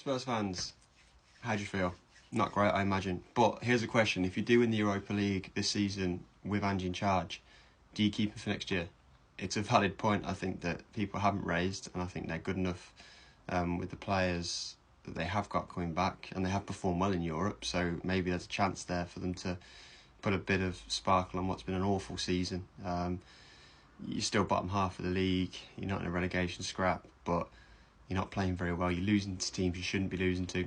Spurs fans, how do you feel? Not great, I imagine. But here's a question. If you do win the Europa League this season with Ange in charge, do you keep him for next year? It's a valid point, I think, that people haven't raised, and I think they're good enough with the players that they have got coming back, and they have performed well in Europe, so maybe there's a chance there for them to put a bit of sparkle on what's been an awful season. You're still bottom half of the league, you're not in a relegation scrap, but you're not playing very well. You're losing to teams you shouldn't be losing to.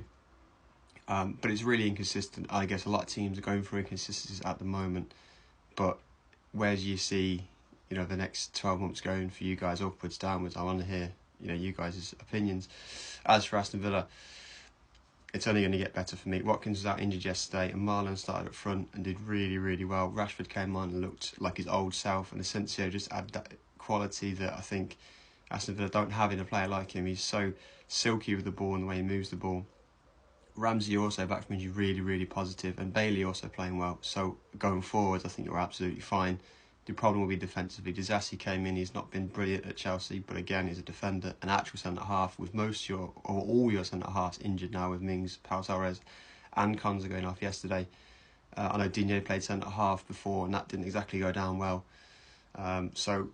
But it's really inconsistent. I guess a lot of teams are going through inconsistencies at the moment. But where do you see, the next 12 months going for you guys, upwards, downwards? I want to hear, you guys' opinions. As for Aston Villa, it's only going to get better for me. Watkins was out injured yesterday, and Marlon started up front and did really, really well. Rashford came on and looked like his old self, and Asensio just added that quality that I think Aston Villa don't have in a player like him. He's so silky with the ball and the way he moves the ball. Ramsey also back from injury, really, really positive, and Bailey also playing well. So going forward, I think you're absolutely fine. The problem will be defensively. Disasi came in, he's not been brilliant at Chelsea, but again, he's a defender, an actual centre-half, with all your centre-halves injured now, with Mings, Pau Torres and Konza going off yesterday. I know Digne played centre-half before, and that didn't exactly go down well. So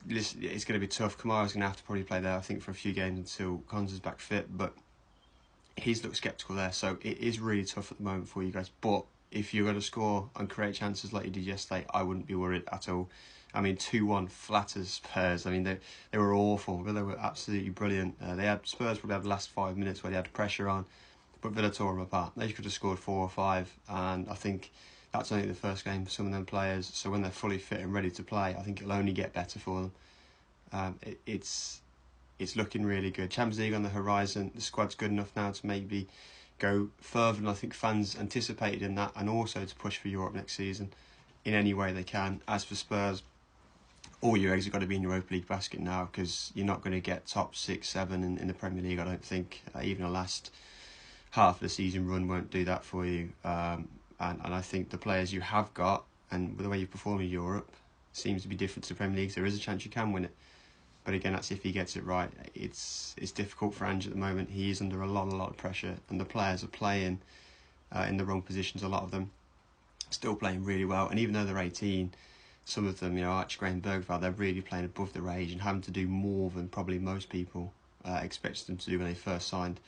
it's going to be tough. Kamara's going to have to probably play there, I think, for a few games until Konza's back fit, but he's looked sceptical there, so it is really tough at the moment for you guys. But if you're going to score and create chances like you did yesterday, I wouldn't be worried at all. I mean, 2-1 flat as Spurs. I mean, they were awful, but they were absolutely brilliant. Spurs probably had the last 5 minutes where they had pressure on, but Villa tore them apart. They could have scored 4 or 5, and I think that's only the first game for some of them players. So when they're fully fit and ready to play, I think it'll only get better for them. It's looking really good. Champions League on the horizon. The squad's good enough now to maybe go further than I think fans anticipated in that, and also to push for Europe next season in any way they can. As for Spurs, all your eggs have got to be in Europa League basket now, because you're not going to get top 6, 7 in the Premier League, I don't think. Even the last half of the season run won't do that for you. And I think the players you have got, and the way you perform in Europe, seems to be different to the Premier League. So there is a chance you can win it. But again, that's if he gets it right. It's difficult for Ange at the moment. He is under a lot of pressure, and the players are playing in the wrong positions. A lot of them still playing really well, and even though they're 18, some of them, Archie Graham, Bergvall, they're really playing above their age and having to do more than probably most people expected them to do when they first signed.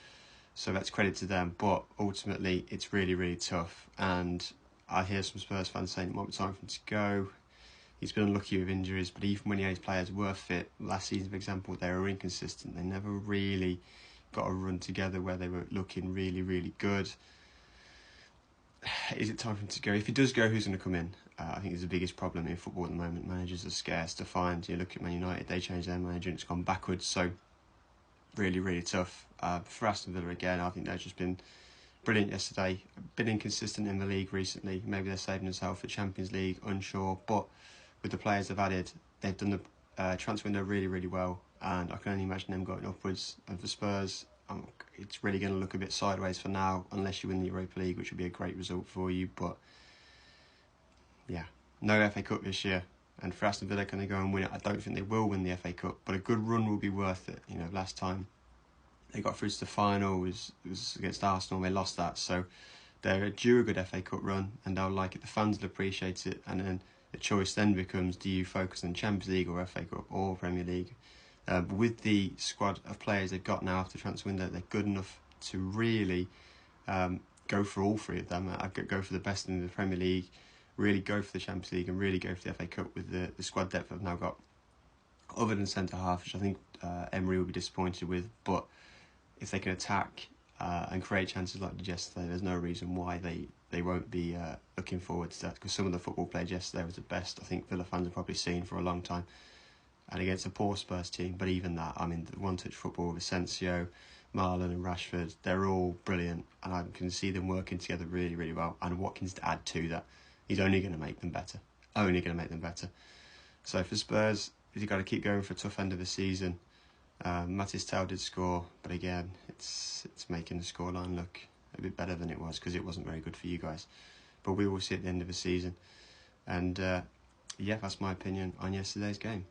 So that's credit to them. But ultimately, it's really, really tough. And I hear some Spurs fans saying it might be time for him to go. He's been unlucky with injuries, but even when his players were fit, last season, for example, they were inconsistent. They never really got a run together where they were looking really, really good. Is it time for him to go? If he does go, who's going to come in? I think it's the biggest problem in football at the moment. Managers are scarce to find. You look at Man United, they changed their manager and it's gone backwards. So really, really tough. For Aston Villa again, I think they've just been brilliant yesterday. Been inconsistent in the league recently. Maybe they're saving themselves for Champions League, unsure. But with the players they've added, they've done the transfer window really, really well, and I can only imagine them going upwards. And for Spurs, it's really going to look a bit sideways for now, unless you win the Europa League, which would be a great result for you. But yeah, no FA Cup this year. And for Aston Villa, can they go and win it? I don't think they will win the FA Cup, but a good run will be worth it. Last time they got through to the final was against Arsenal, and they lost that. So they're due a good FA Cup run, and they'll like it. The fans will appreciate it, and then the choice then becomes, do you focus on Champions League or FA Cup or Premier League? But with the squad of players they've got now after transfer window, they're good enough to really go for all three of them. Go for the best in the Premier League, really go for the Champions League, and really go for the FA Cup with the squad depth they've now got. Other than centre-half, which I think Emery will be disappointed with, but if they can attack and create chances like they did yesterday, there's no reason why they won't be looking forward to that, because some of the football played yesterday was the best I think Villa fans have probably seen for a long time, and against a poor Spurs team. But even that, I mean, the one-touch football with Asensio, Marlon and Rashford, they're all brilliant, and I can see them working together really, really well. And Watkins to add to that, he's only going to make them better. So for Spurs, you've got to keep going for a tough end of the season. Matis Tau did score, but again, it's making the scoreline look a bit better than it was, because it wasn't very good for you guys. But we will see at the end of the season. And yeah, that's my opinion on yesterday's game.